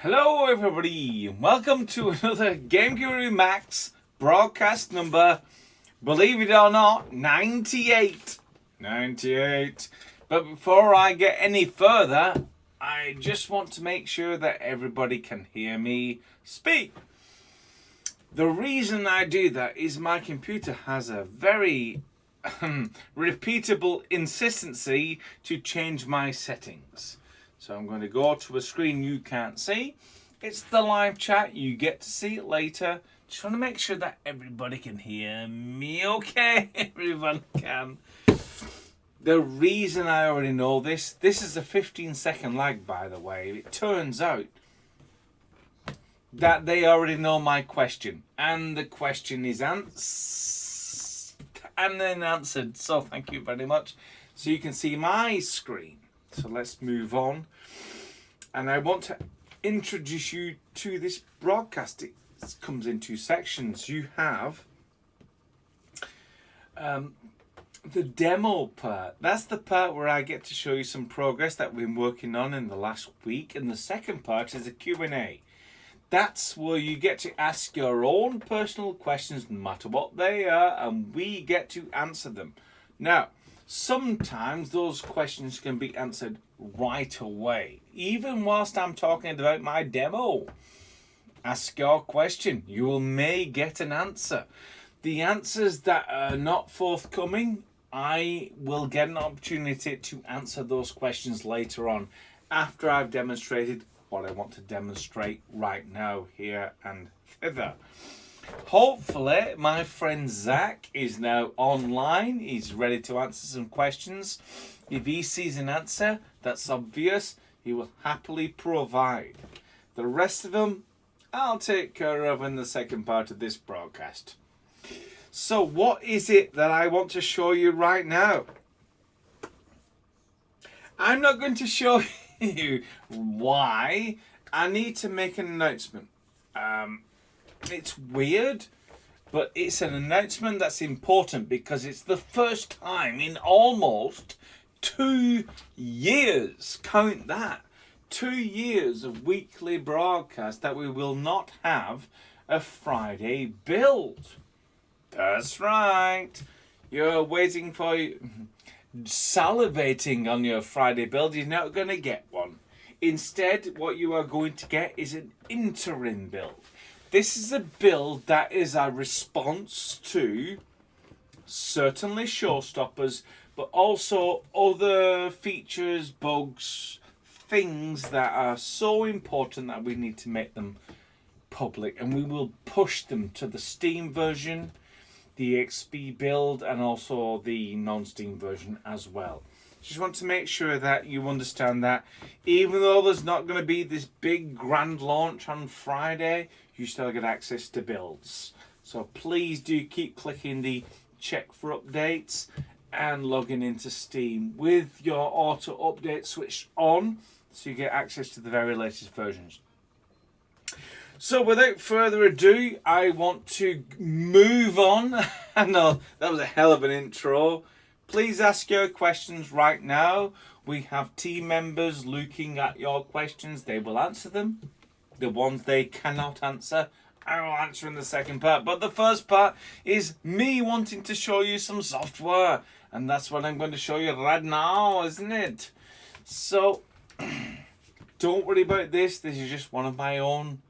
Hello everybody, welcome to another GameGuru MAX broadcast number, believe it or not, 98. 98. But before I get any further, I just want to make sure that everybody can hear me speak. The reason I do that is my computer has a very repeatable insistency to change my settings. So I'm going to go to a screen you can't see. It's the live chat. You get to see it later. Just want to make sure that everybody can hear me okay. Everyone can. The reason I already know this is a 15-second lag, by the way. It turns out that they already know my question. And the question is answered. So thank you very much. So you can see my screen. So let's move on. And I want to introduce you to this broadcast. It comes in two sections. You have the demo part. That's the part where I get to show you some progress that we've been working on in the last week. And the second part is a Q&A. That's where you get to ask your own personal questions, no matter what they are, and we get to answer them. Now, sometimes those questions can be answered right away, even whilst I'm talking about my demo. Ask your question. You may get an answer. The answers that are not forthcoming, I will get an opportunity to answer those questions later on, after I've demonstrated what I want to demonstrate right now, here and thither. Hopefully, my friend Zach is now online. He's ready to answer some questions. If he sees an answer that's obvious, he will happily provide. The rest of them, I'll take care of in the second part of this broadcast. So, what is it that I want to show you right now? I'm not going to show you why. I need to make an announcement. It's weird, but it's an announcement that's important because it's the first time in almost 2 years, count that, 2 years of weekly broadcast that we will not have a Friday build. That's right. You're waiting for, salivating on your Friday build. You're not going to get one. Instead, what you are going to get is an interim build. This is a build that is a response to certainly showstoppers, but also other features, bugs, things that are so important that we need to make them public. And we will push them to the Steam version, the XP build, and also the non-Steam version as well. Just want to make sure that you understand that even though there's not going to be this big grand launch on Friday, you still get access to builds. So please do keep clicking the check for updates and logging into Steam with your auto update switched on so you get access to the very latest versions. So without further ado, I want to move on. I know that was a hell of an intro. Please ask your questions right now. We have team members looking at your questions. They will answer them. The ones they cannot answer, I will answer in the second part. But the first part is me wanting to show you some software. And that's what I'm going to show you right now, isn't it? So, don't worry about this. This is just one of my own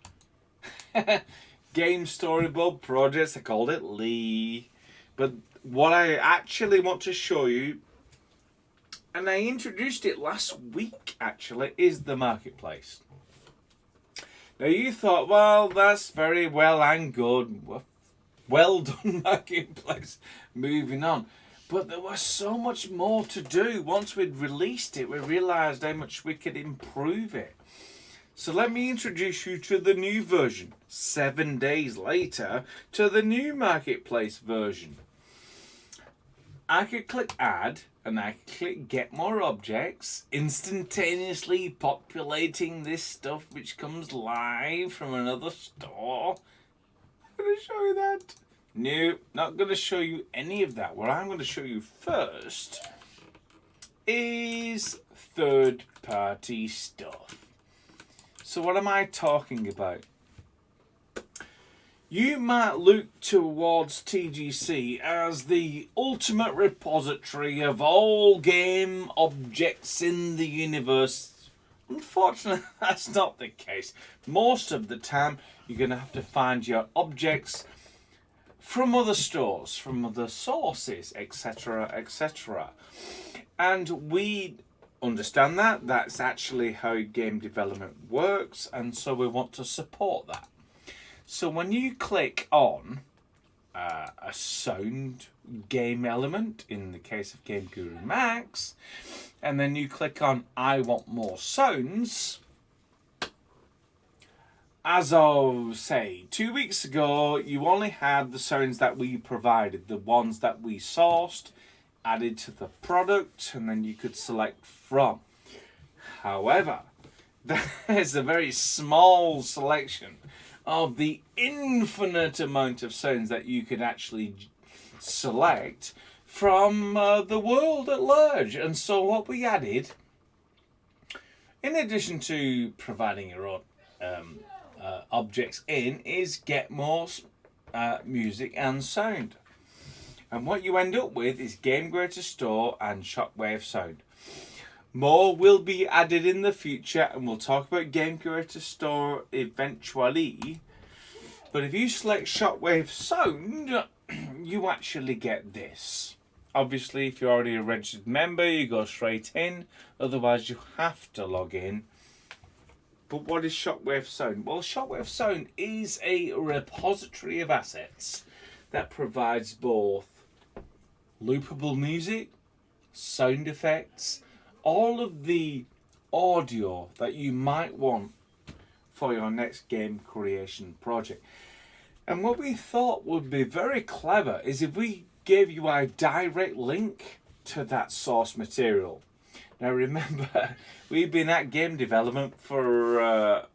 game storyboard projects. I called it Lee. But what I actually want to show you, and I introduced it last week actually, is the marketplace. Now you thought, well, that's very well and good. Well done, marketplace. Moving on. But there was so much more to do. Once we'd released it, we realised how much we could improve it. So let me introduce you to the new version. 7 days later, to the new marketplace version. I could click add and I could click get more objects, instantaneously populating this stuff which comes live from another store. I'm going to show you that. No, not going to show you any of that. What I'm going to show you first is third-party stuff. So what am I talking about? You might look towards TGC as the ultimate repository of all game objects in the universe. Unfortunately, that's not the case. Most of the time, you're going to have to find your objects from other stores, from other sources, etc., etc. And we understand that. That's actually how game development works, and so we want to support that. So when you click on a sound game element, in the case of GameGuru MAX, and then you click on I want more sounds, as of, say, 2 weeks ago, you only had the sounds that we provided, the ones that we sourced, added to the product, and then you could select from. However, there's a very small selection of the infinite amount of sounds that you could actually select from the world at large. And so what we added, in addition to providing your own objects in, is get more music and sound. And what you end up with is Game Creator Store and Shockwave Sound. More will be added in the future, and we'll talk about Game Creator Store eventually. But if you select Shockwave Sound, you actually get this. Obviously, if you're already a registered member, you go straight in. Otherwise, you have to log in. But what is Shockwave Sound? Well, Shockwave Sound is a repository of assets that provides both loopable music, sound effects, all of the audio that you might want for your next game creation project. And what we thought would be very clever is if we gave you a direct link to that source material. Now remember, we've been at game development for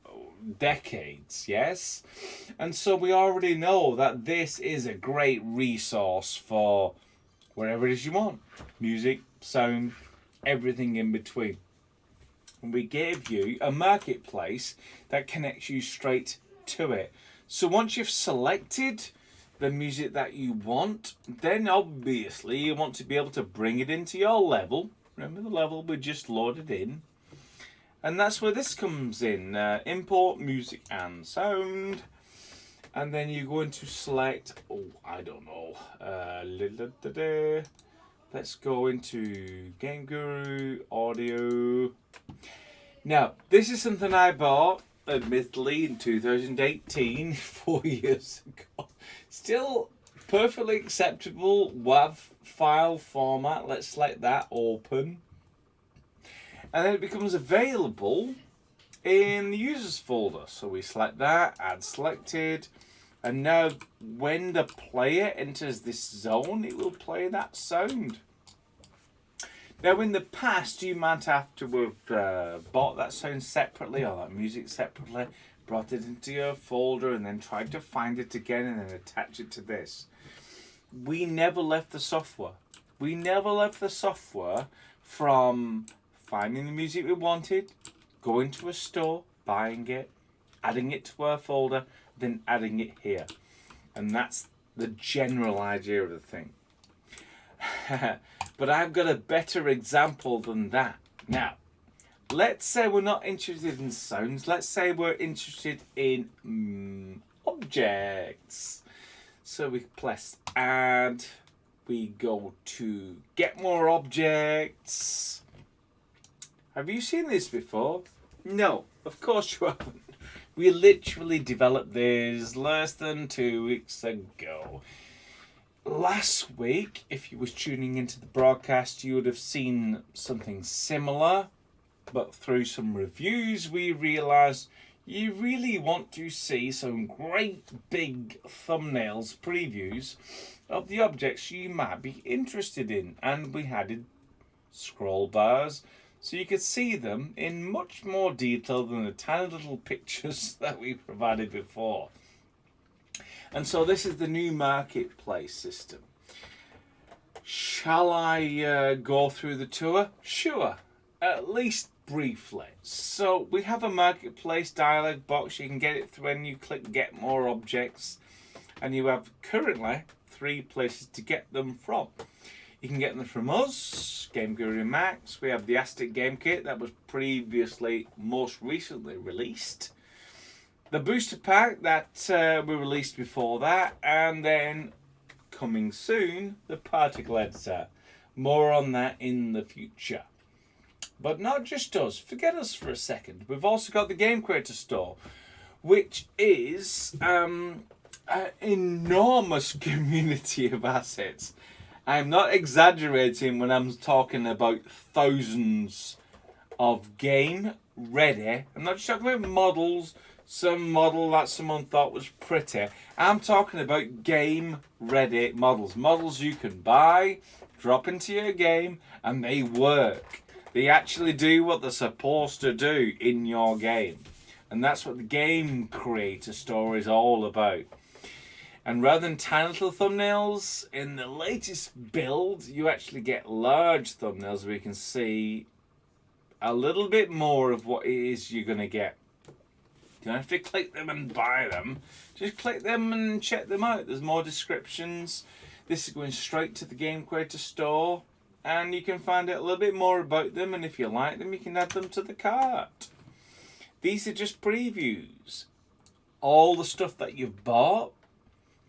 decades, yes? And so we already know that this is a great resource for whatever it is you want. Music, sound, everything in between. And we gave you a marketplace that connects you straight to it. So once you've selected the music that you want, then obviously you want to be able to bring it into your level. Remember the level we just loaded in? And that's where this comes in. Import music and sound. And then you're going to select, I don't know, let's go into GameGuru Audio. Now, this is something I bought, admittedly, in 2018, 4 years ago. Still perfectly acceptable WAV file format. Let's select that, open. And then it becomes available in the users folder. So we select that, add selected. And now when the player enters this zone, it will play that sound. Now in the past, you might have to have bought that sound separately or that music separately, brought it into your folder and then tried to find it again and then attach it to this. We never left the software. We never left the software from finding the music we wanted, going to a store, buying it, adding it to our folder, then adding it here. And that's the general idea of the thing. But I've got a better example than that. Now, let's say we're not interested in sounds. Let's say we're interested in objects. So we press add. We go to get more objects. Have you seen this before? No, of course you haven't. We literally developed this less than 2 weeks ago. Last week, if you was tuning into the broadcast, you would have seen something similar. But through some reviews, we realised you really want to see some great big thumbnails, previews of the objects you might be interested in. And we added scroll bars so you could see them in much more detail than the tiny little pictures that we provided before. And so this is the new marketplace system. Shall I go through the tour? Sure. At least briefly. So we have a marketplace dialog box. You can get it when you click get more objects, and you have currently 3 places to get them from. You can get them from us, GameGuru MAX. We have the Aztec Game Kit that was previously, most recently released. The booster pack that we released before that, and then coming soon, the particle editor. More on that in the future. But not just us. Forget us for a second. We've also got the Game Creator Store, which is an enormous community of assets. I'm not exaggerating when I'm talking about thousands of game ready. I'm not just talking about models, some model that someone thought was pretty. I'm talking about game ready models. Models you can buy, drop into your game, and they work. They actually do what they're supposed to do in your game. And that's what the Game Creator Store is all about. And rather than tiny little thumbnails, in the latest build, you actually get large thumbnails where you can see a little bit more of what it is you're going to get. You don't have to click them and buy them. Just click them and check them out. There's more descriptions. This is going straight to the Game Creator Store. And you can find out a little bit more about them. And if you like them, you can add them to the cart. These are just previews. All the stuff that you've bought.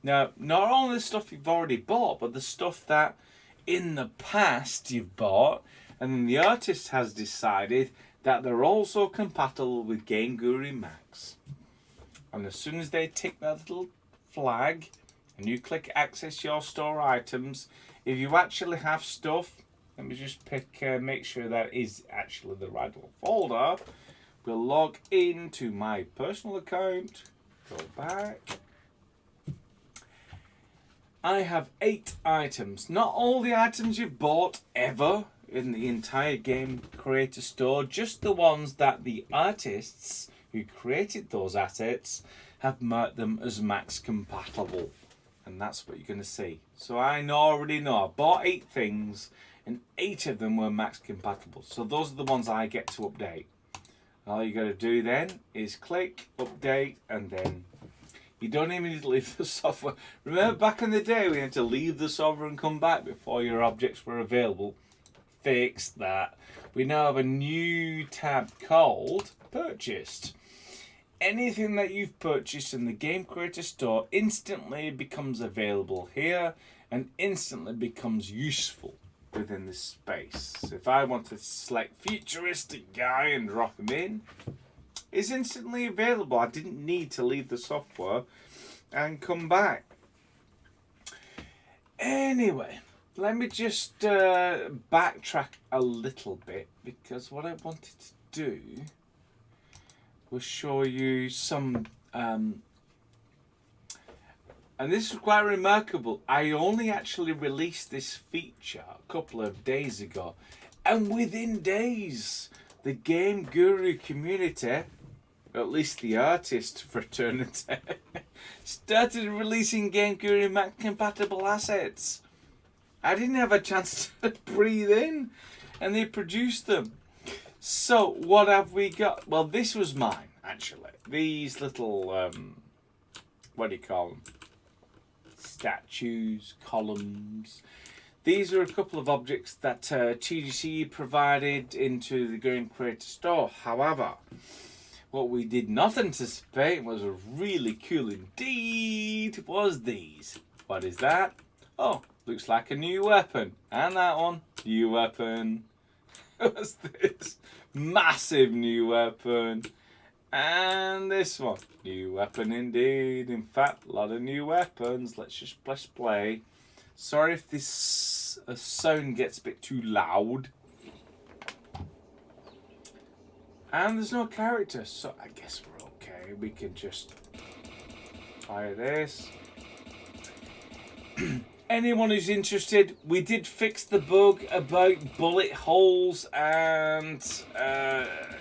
Now, not only the stuff you've already bought, but the stuff that in the past you've bought. And then the artist has decided that they're also compatible with GameGuru MAX. And as soon as they tick that little flag and you click access your store items, if you actually have stuff, let me just make sure that is actually the right little folder. We'll log into my personal account, go back. I have 8 items. Not all the items you've bought ever in the entire Game Creator Store, just the ones that the artists who created those assets have marked them as Max compatible. And that's what you're going to see. So I already know I bought 8 things and 8 of them were Max compatible. So those are the ones I get to update. All you got to do then is click update, and then you don't even need to leave the software. Remember back in the day we had to leave the software and come back before your objects were available? Fix that. We now have a new tab called Purchased. Anything that you've purchased in the Game Creator Store instantly becomes available here and instantly becomes useful within this space. So if I want to select futuristic guy and drop him in, it's instantly available. I didn't need to leave the software and come back. Anyway, let me just backtrack a little bit, because what I wanted to do was show you some and this is quite remarkable. I only actually released this feature a couple of days ago, and within days the GameGuru community, or at least the artist fraternity, started releasing GameGuru MAX compatible assets. I didn't have a chance to breathe in, and they produced them. So what have we got? Well, this was mine, actually. These little what do you call them? Statues, columns. These are a couple of objects that TGC provided into the Game Creator Store. However, what we did not anticipate was really cool indeed was these. What is that? Oh, looks like a new weapon. And that one, new weapon. What's this? Massive new weapon. And this one, new weapon indeed. In fact, a lot of new weapons. Let's just press play. Sorry if this sound gets a bit too loud. And there's no character, so I guess we're okay. We can just try this. Anyone who's interested, we did fix the bug about bullet holes and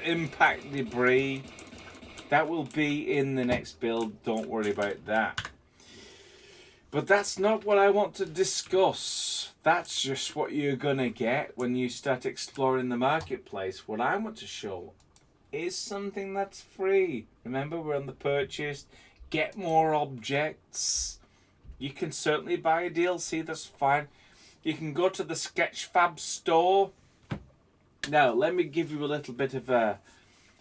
impact debris. That will be in the next build. Don't worry about that. But that's not what I want to discuss. That's just what you're going to get when you start exploring the marketplace. What I want to show is something that's free. Remember, we're on the purchase. Get more objects. You can certainly buy a DLC, that's fine. You can go to the Sketchfab store. Now, let me give you a little bit of a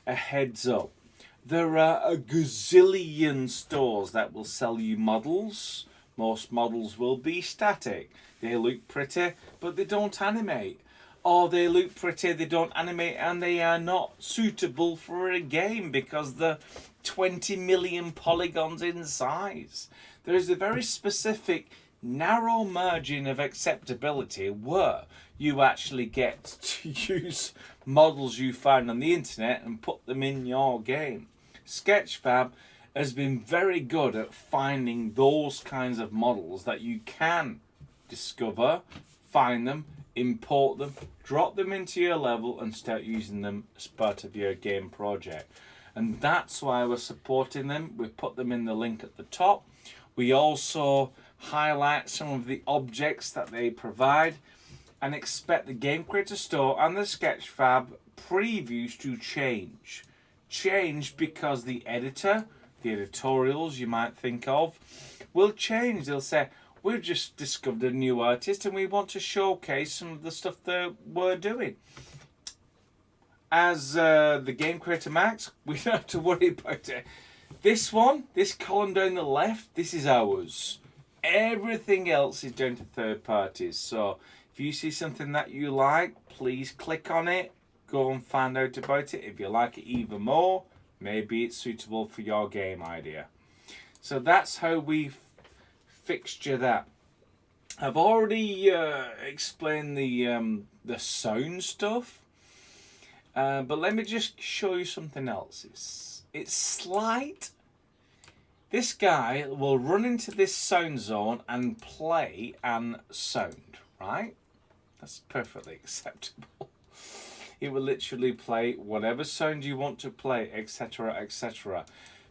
heads up. There are a gazillion stores that will sell you models. Most models will be static. They look pretty, but they don't animate. Or they look pretty, they don't animate, and they are not suitable for a game because they're 20 million polygons in size. There is a very specific narrow margin of acceptability where you actually get to use models you find on the internet and put them in your game. Sketchfab has been very good at finding those kinds of models that you can discover, find them, import them, drop them into your level and start using them as part of your game project. And that's why we're supporting them. We've put them in the link at the top. We also highlight some of the objects that they provide and expect the Game Creator Store and the Sketchfab previews to change. Change because the editor, the editorials you might think of, will change. They'll say, we've just discovered a new artist and we want to showcase some of the stuff that we're doing. As the Game Creator Max, we don't have to worry about it. This one, this column down the left, this is ours. Everything else is down to third parties. So if you see something that you like, please click on it. Go and find out about it. If you like it even more, maybe it's suitable for your game idea. So that's how we've fixture that. I've already explained the sound stuff, but let me just show you something else. It's slight. This guy will run into this sound zone and play and sound, right? That's perfectly acceptable. It will literally play whatever sound you want to play, etc., etc.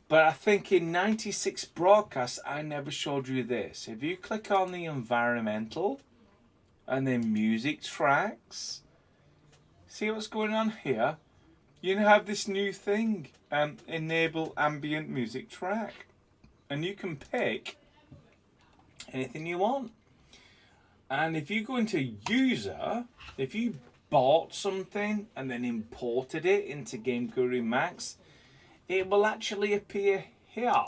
But I think in 96 broadcasts, I never showed you this. If you click on the environmental and then music tracks, see what's going on here? You have this new thing, enable ambient music track. And you can pick anything you want. And if you go into user, if you bought something and then imported it into GameGuru MAX, it will actually appear here.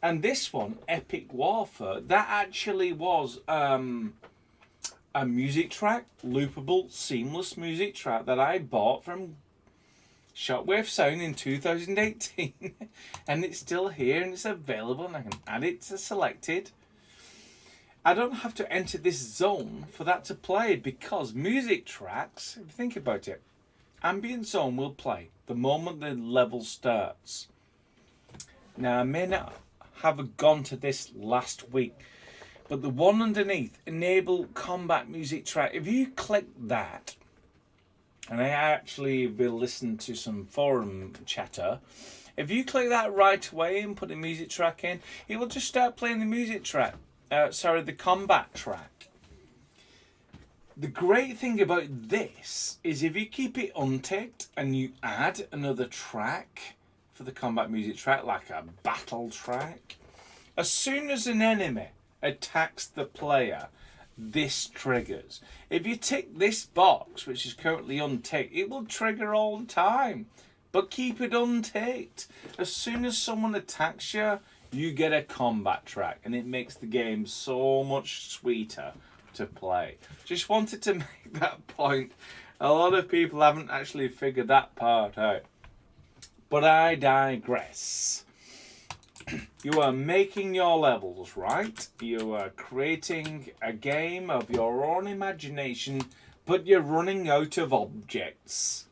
And this one, Epic Warfare, that actually was a music track, loopable, seamless music track that I bought from Shockwave Sound in 2018. And it's still here and it's available and I can add it to selected. I don't have to enter this zone for that to play because music tracks, if you think about it, ambient zone will play the moment the level starts. Now I may not have gone to this last week, but the one underneath, enable combat music track, if you click that, and I actually will listen to some forum chatter, if you click that right away and put the music track in, it will just start playing the music track. The combat track. The great thing about this is if you keep it unticked and you add another track for the combat music track, like a battle track, as soon as an enemy attacks the player, this triggers. If you tick this box, which is currently unticked, it will trigger all the time. But keep it unticked. As soon as someone attacks you, you get a combat track and it makes the game so much sweeter to play. Just wanted to make that point. A lot of people haven't actually figured that part out. But I digress. You are making your levels, right? You are creating a game of your own imagination, but you're running out of objects.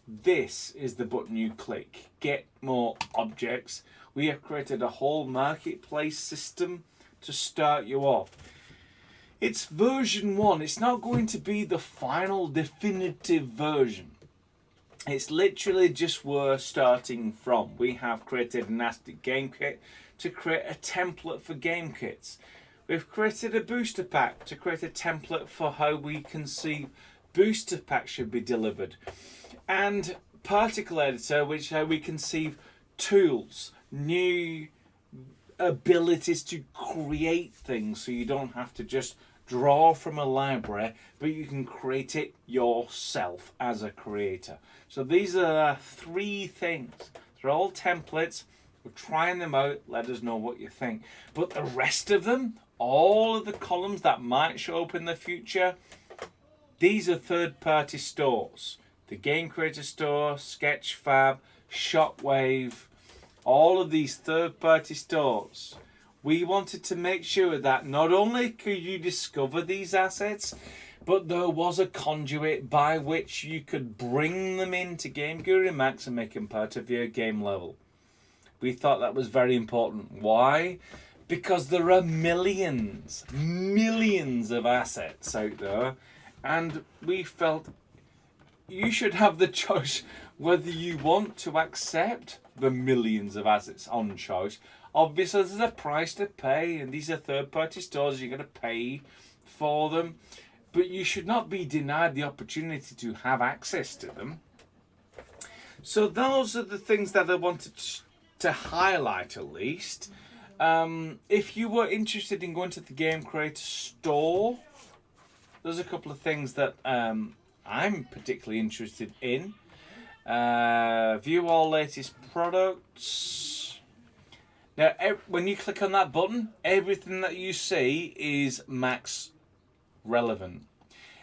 This is the button you click. Get more objects. We have created a whole marketplace system to start you off. It's version 1. It's not going to be the final definitive version. It's literally just where we're starting from. We have created an ASCII game kit to create a template for game kits. We've created a booster pack to create a template for how we conceive booster packs should be delivered. And particle editor, which how we conceive tools, new abilities to create things, so you don't have to just draw from a library, but you can create it yourself as a creator. So these are 3 things. They're all templates. We're trying them out. Let us know what you think. But the rest of them, all of the columns that might show up in the future, these are third-party stores. The Game Creator Store, Sketchfab, Shockwave, all of these third-party stores. We wanted to make sure that not only could you discover these assets, but there was a conduit by which you could bring them into GameGuru MAX and make them part of your game level. We thought that was very important. Why? Because there are millions of assets out there, and we felt you should have the choice whether you want to accept the millions of assets on choice. Obviously, there's a price to pay, and these are third-party stores. You're going to pay for them, but you should not be denied the opportunity to have access to them. So those are the things that I wanted to highlight, at least. If you were interested in going to the Game Creator Store, there's a couple of things that I'm particularly interested in. View all latest products. Now, when you click on that button, everything that you see is Max relevant.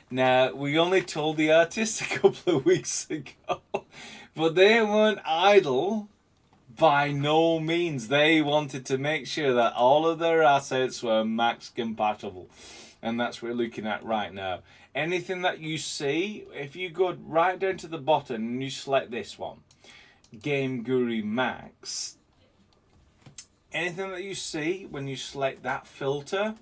Now, we only told the artists a couple of weeks ago, but they weren't idle. By no means. They wanted to make sure that all of their assets were Max compatible. And that's what we're looking at right now. Anything that you see, if you go right down to the bottom and you select this one, GameGuru MAX, anything that you see when you select that filter,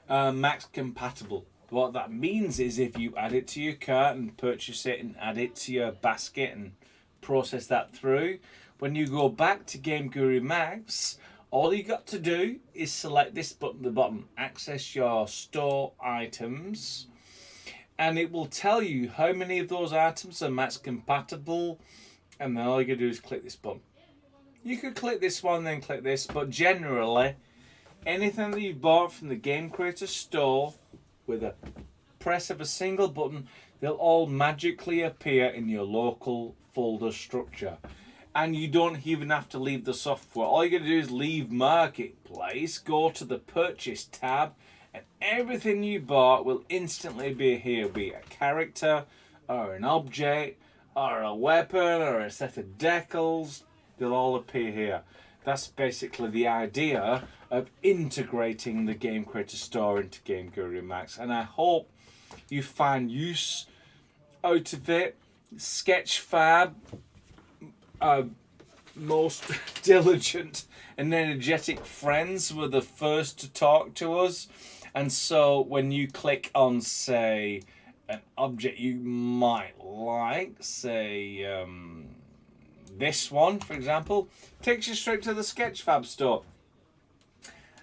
Max compatible. What that means is if you add it to your cart and purchase it and add it to your basket and process that through, when you go back to GameGuru MAX, all you got to do is select this button at the bottom, access your store items, and it will tell you how many of those items are Max compatible, and then all you gotta do is click this button. You could click this one, then click this, but generally, anything that you've bought from the Game Creator Store, with a press of a single button, they'll all magically appear in your local folder structure. And you don't even have to leave the software. All you got to do is leave Marketplace, go to the Purchase tab, and everything you bought will instantly be here, be it a character, or an object, or a weapon, or a set of decals. They'll all appear here. That's basically the idea of integrating the Game Creator Store into GameGuru MAX. And I hope you find use out of it. Sketchfab, most diligent and energetic friends, were the first to talk to us. And so when you click on, say, an object you might like, say this one, for example, takes you straight to the Sketchfab store.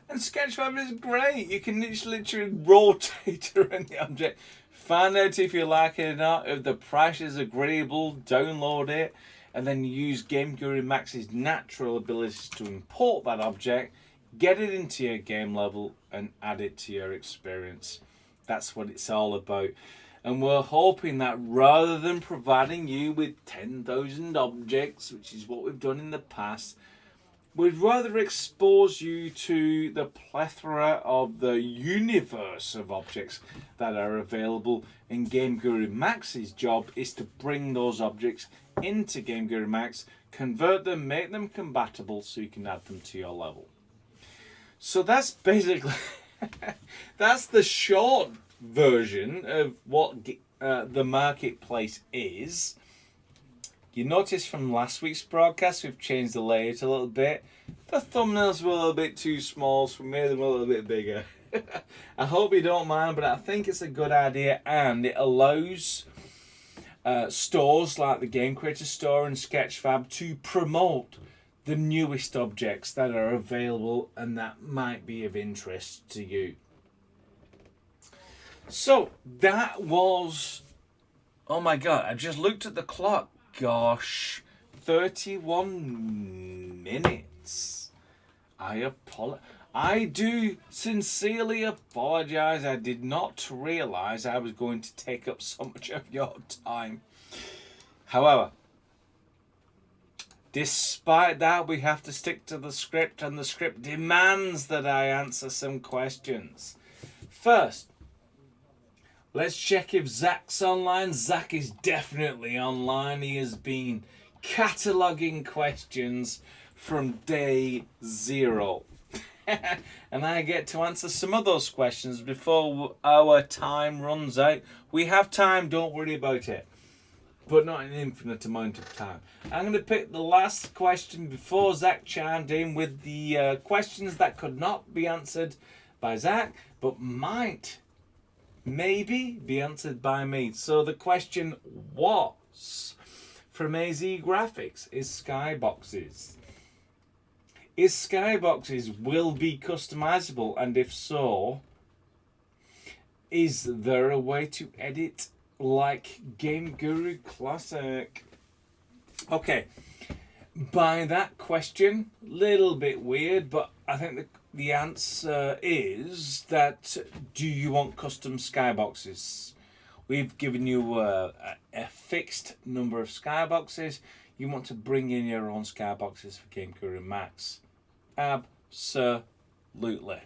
And Sketchfab is great. You can literally rotate around the object, find out if you like it or not, if the price is agreeable, download it, and then use GameGuru MAX's natural abilities to import that object, get it into your game level, and add it to your experience. That's what it's all about. And we're hoping that rather than providing you with 10,000 objects, which is what we've done in the past, we'd rather expose you to the plethora of the universe of objects that are available. And GameGuru MAX's job is to bring those objects into GameGuru MAX, convert them, make them compatible so you can add them to your level. So that's basically that's the short version of what the marketplace is. You notice from last week's broadcast we've changed the layout a little bit. The thumbnails were a little bit too small, so we made them a little bit bigger. I hope you don't mind, but I think it's a good idea, and it allows stores like the Game Creator Store and Sketchfab to promote the newest objects that are available and that might be of interest to you. So that was, oh my god, I just looked at the clock. Gosh, 31 minutes. I do sincerely apologize. I did not realize I was going to take up so much of your time. However, despite that, we have to stick to the script, and the script demands that I answer some questions. First, let's check if Zach's online. Zach is definitely online. He has been cataloguing questions from day 0. And I get to answer some of those questions before our time runs out. We have time, don't worry about it. But not an infinite amount of time. I'm going to pick the last question before Zach chimed in with the questions that could not be answered by Zach, but might, maybe, be answered by me. So the question was from AZ Graphics, is Skyboxes will be customizable, and if so, is there a way to edit like GameGuru Classic? Okay, by that question, little bit weird, but I think the answer is that, do you want custom skyboxes? We've given you a fixed number of skyboxes. You want to bring in your own skyboxes for GameGuru MAX. Absolutely.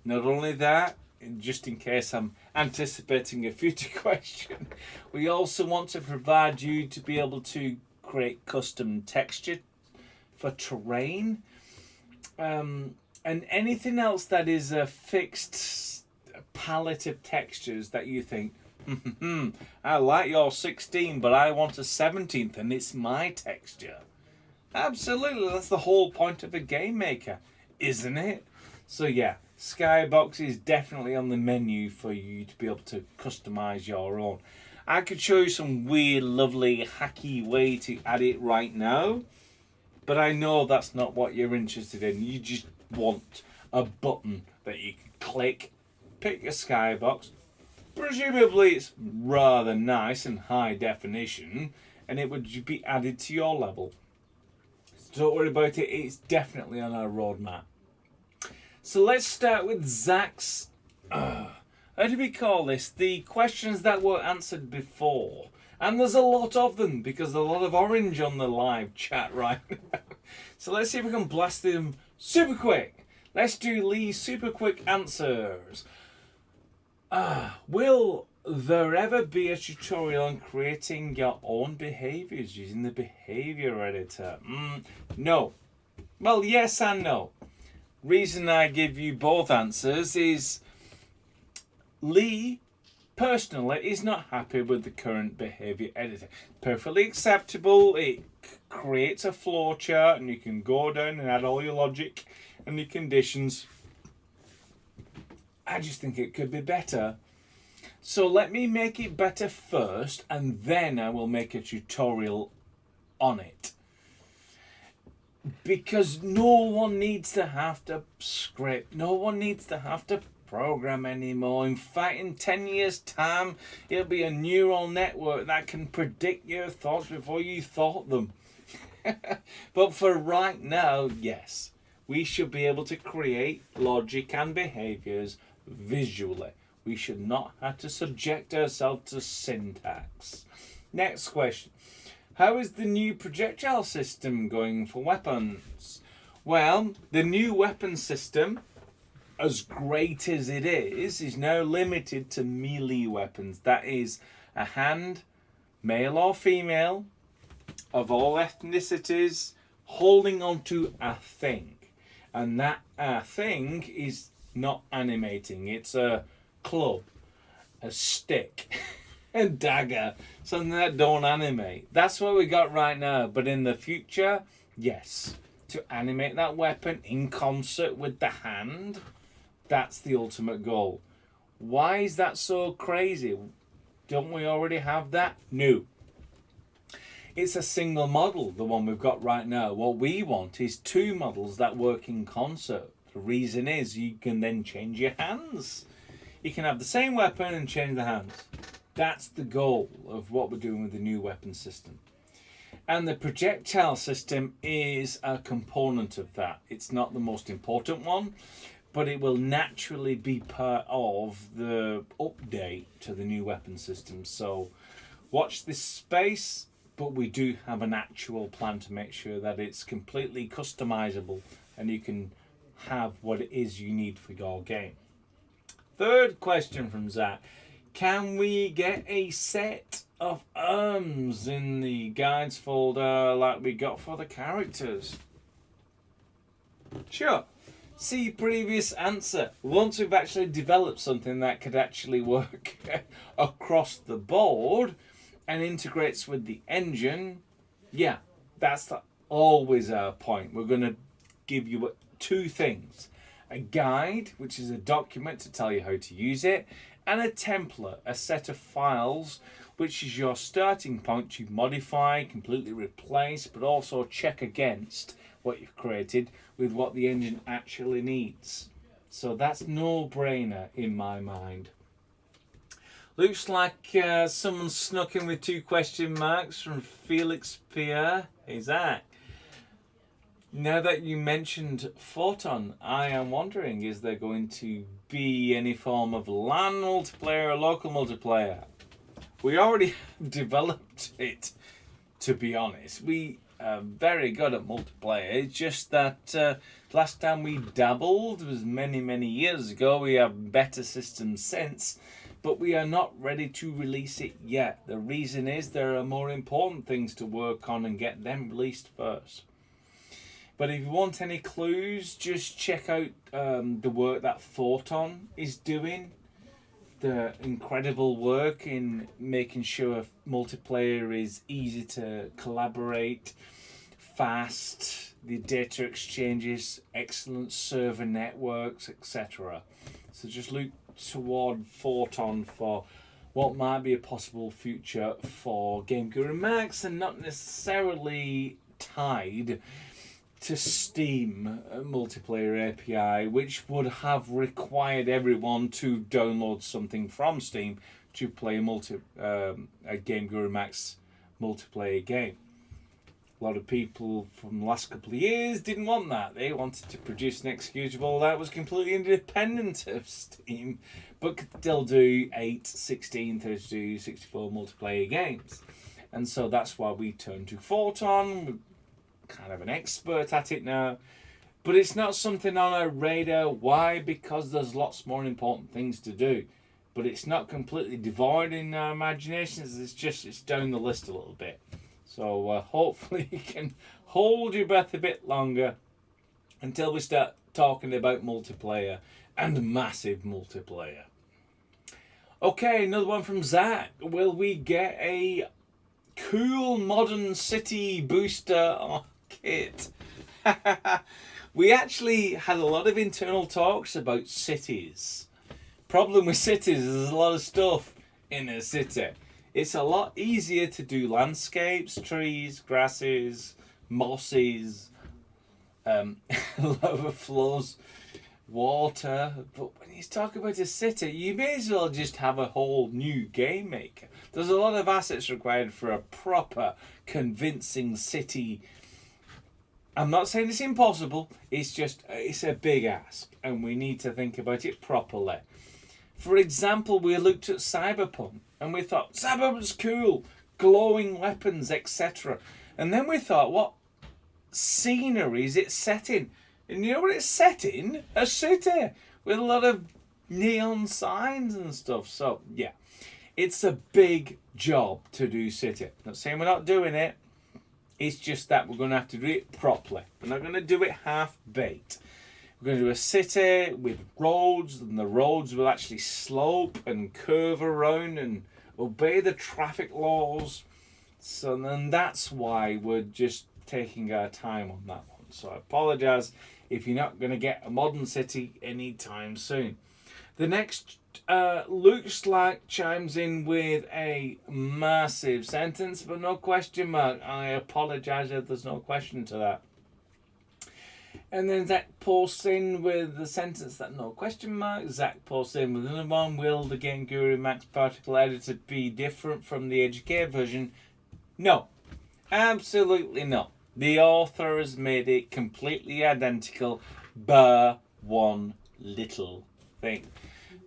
Not only that, just in case I'm anticipating a future question, we also want to provide you to be able to create custom texture for terrain, and anything else that is a fixed palette of textures that you think, I like your 16, but I want a 17th and it's my texture. Absolutely, that's the whole point of a game maker, isn't it? So yeah, Skybox is definitely on the menu for you to be able to customize your own. I could show you some weird, lovely, hacky way to add it right now, but I know that's not what you're interested in. You just want a button that you can click, pick your Skybox. Presumably it's rather nice and high definition, and it would be added to your level. So don't worry about it, it's definitely on our roadmap. So let's start with Zach's, how do we call this? The questions that were answered before. And there's a lot of them because there's a lot of orange on the live chat right now. So let's see if we can blast them super quick. Let's do Lee's super quick answers. Will there ever be a tutorial on creating your own behaviors using the behavior editor? No. Well, yes and no. Reason I give you both answers is Lee personally is not happy with the current behavior editor. Perfectly acceptable. It creates a flow chart and you can go down and add all your logic and your conditions. I just think it could be better. So let me make it better first and then I will make a tutorial on it. Because no one needs to have to script, no one needs to have to program anymore. In fact, in 10 years' time, it'll be a neural network that can predict your thoughts before you thought them. But for right now, yes, we should be able to create logic and behaviors visually. We should not have to subject ourselves to syntax. Next question. How is the new projectile system going for weapons? Well, the new weapon system, as great as it is now limited to melee weapons. That is a hand, male or female, of all ethnicities, holding onto a thing. And that thing is not animating. It's a club, a stick, a dagger, something that don't animate. That's what we got right now. But in the future, yes, to animate that weapon in concert with the hand, that's the ultimate goal. Why is that so crazy? Don't we already have that? No. It's a single model, the one we've got right now. What we want is two models that work in concert. The reason is you can then change your hands. You can have the same weapon and change the hands. That's the goal of what we're doing with the new weapon system. And the projectile system is a component of that. It's not the most important one, but it will naturally be part of the update to the new weapon system. So watch this space, but we do have an actual plan to make sure that it's completely customizable and you can have what it is you need for your game. Third question from Zach. Can we get a set of arms in the guides folder like we got for the characters? Sure. See previous answer. Once we've actually developed something that could actually work across the board and integrates with the engine, yeah, that's always our point. We're going to give you two things. A guide, which is a document to tell you how to use it, and a template, a set of files, which is your starting point to modify, completely replace, but also check against what you've created with what the engine actually needs. So that's no-brainer in my mind. Looks like someone snuck in with 2 question marks from Felix Pierre. Hey Zach. Now that you mentioned Photon, I am wondering, is there going to be any form of LAN multiplayer or local multiplayer? We already developed it, to be honest. We are very good at multiplayer. It's just that last time we dabbled was many years ago. We have better systems since, but we are not ready to release it yet. The reason is there are more important things to work on and get them released first. But if you want any clues, just check out the work that Photon is doing. The incredible work in making sure multiplayer is easy to collaborate, fast, the data exchanges, excellent server networks, etc. So just look toward Photon for what might be a possible future for GameGuru MAX, and not necessarily tied to Steam multiplayer API, which would have required everyone to download something from Steam to play a GameGuru MAX multiplayer game. A lot of people from the last couple of years didn't want that. They wanted to produce an executable that was completely independent of Steam, but could still do 8, 16, 32, 64 multiplayer games. And so that's why we turned to Photon. Kind of an expert at it now, but it's not something on our radar. Why? Because there's lots more important things to do, but it's not completely devoid in our imaginations. It's down the list a little bit. So hopefully you can hold your breath a bit longer until we start talking about multiplayer and massive multiplayer. Okay, another one from Zach. Will we get a cool modern city booster kit? We actually had a lot of internal talks about cities. Problem with cities is there's a lot of stuff in a city. It's a lot easier to do landscapes, trees, grasses, mosses, lava flows, water. But when you talk about a city, you may as well just have a whole new game maker. There's a lot of assets required for a proper, convincing city. I'm not saying it's impossible, it's a big ask, and we need to think about it properly. For example, we looked at Cyberpunk, and we thought, Cyberpunk's cool, glowing weapons, etc. And then we thought, what scenery is it set in? And you know what it's set in? A city, with a lot of neon signs and stuff. So, yeah, it's a big job to do city. Not saying we're not doing it. It's just that we're going to have to do it properly. We're not going to do it half-baked. We're going to do a city with roads, and the roads will actually slope and curve around and obey the traffic laws. So then that's why we're just taking our time on that one. So I apologise if you're not going to get a modern city anytime soon. The next looks like chimes in with a massive sentence, but no question mark. I apologise if there's no question to that. And then Zach posts in with the sentence that no question mark. Zach posts in with another one. Will the GameGuru MAX particle editor be different from the HK version? No, absolutely not. The author has made it completely identical, bar one little thing.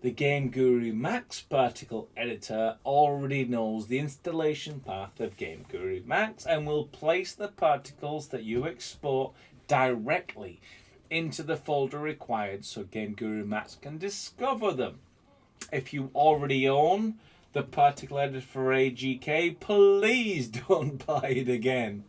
The GameGuru MAX particle editor already knows the installation path of GameGuru MAX and will place the particles that you export directly into the folder required so GameGuru MAX can discover them. If you already own the particle editor for AGK, please don't buy it again.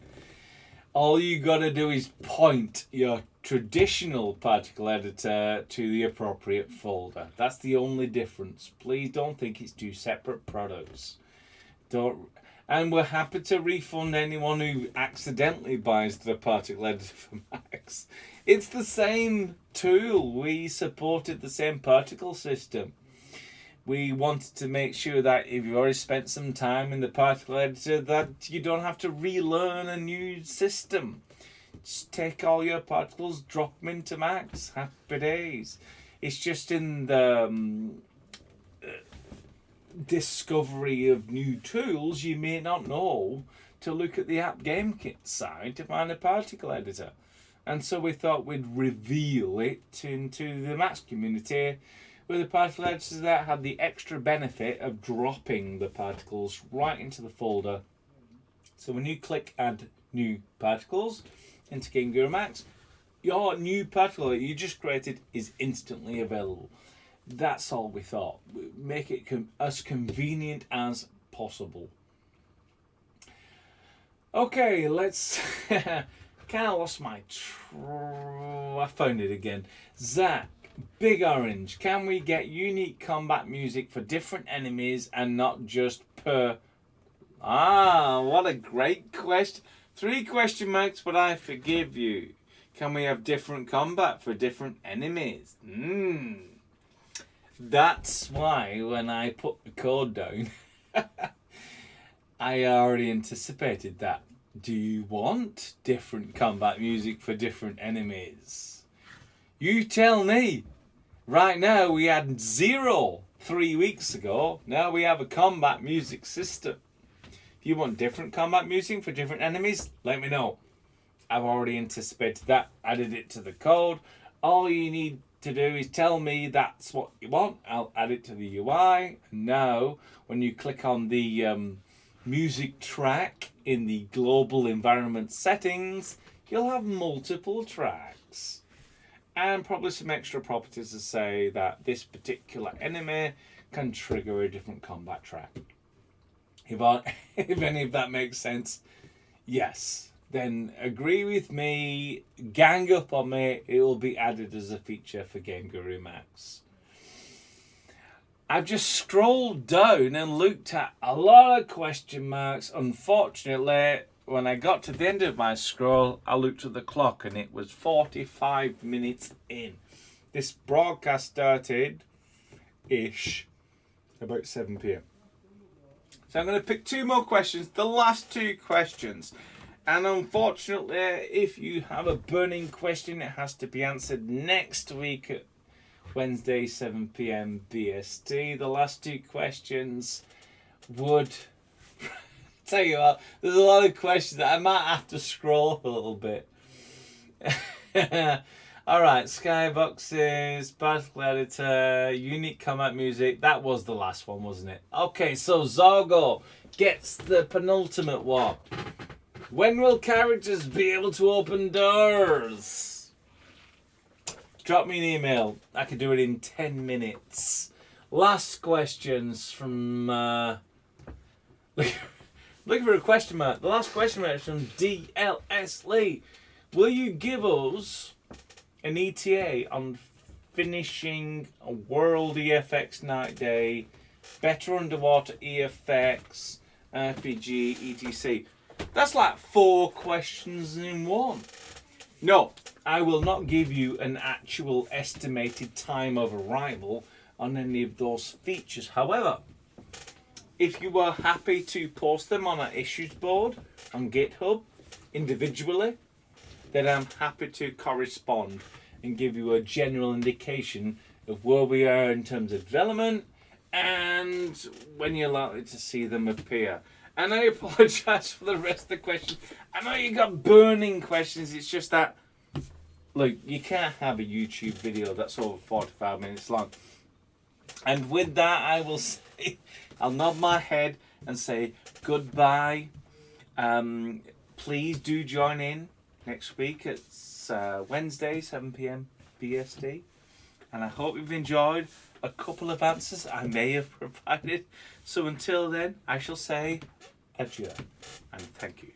All you gotta do is point your traditional particle editor to the appropriate folder. That's the only difference. Please don't think it's two separate products. And we're happy to refund anyone who accidentally buys the particle editor for Max. It's the same tool. We supported the same particle system. We wanted to make sure that if you've already spent some time in the particle editor, that you don't have to relearn a new system. Just take all your particles, drop them into Max. Happy days. It's just in the discovery of new tools, you may not know to look at the app game kit side to find a particle editor. And so we thought we'd reveal it into the Max community with a particle editor that had the extra benefit of dropping the particles right into the folder. So when you click add new particles into GameGuru MAX, your new particle that you just created is instantly available. That's all we thought. Make it as convenient as possible. Okay, let's... kind of lost my... I found it again. Zach, Big Orange, can we get unique combat music for different enemies and not just per... what a great question. 3 question marks, but I forgive you. Can we have different combat for different enemies? That's why when I put the code down, I already anticipated that. Do you want different combat music for different enemies? You tell me. Right now we had 0 3 weeks ago. Now we have a combat music system. If you want different combat music for different enemies, let me know. I've already anticipated that. Added it to the code. All you need to do is tell me that's what you want. I'll add it to the UI. Now, when you click on the music track in the global environment settings, you'll have multiple tracks. And probably some extra properties to say that this particular enemy can trigger a different combat track. If any of that makes sense, yes. Then agree with me, gang up on me, it will be added as a feature for GameGuru MAX. I've just scrolled down and looked at a lot of question marks. Unfortunately, when I got to the end of my scroll, I looked at the clock and it was 45 minutes in. This broadcast started-ish about 7 p.m. So I'm going to pick 2 more questions, the last 2 questions. And unfortunately, if you have a burning question, it has to be answered next week at Wednesday, 7 p.m. BST. The last 2 questions would... Tell you what, there's a lot of questions that I might have to scroll up a little bit. Alright, skyboxes, particle editor, unique combat music. That was the last one, wasn't it? Okay, so Zorgo gets the penultimate one. When will characters be able to open doors? Drop me an email. I can do it in 10 minutes. Last questions from... looking for a question mark. The last question mark is from DLS Lee. Will you give us an ETA on finishing a World EFX Night Day, Better Underwater EFX, RPG, etc.? That's like 4 questions in one. No, I will not give you an actual estimated time of arrival. on any of those features. However, if you are happy to post them on our issues board on GitHub individually, then I'm happy to correspond and give you a general indication of where we are in terms of development and when you're likely to see them appear. And I apologise for the rest of the questions. I know you got burning questions. It's just that, look, you can't have a YouTube video that's over 45 minutes long. And with that, I will say, I'll nod my head and say goodbye. Please do join in next week. It's Wednesday, 7 p.m. BST. And I hope you've enjoyed a couple of answers I may have provided. So until then, I shall say adieu and thank you.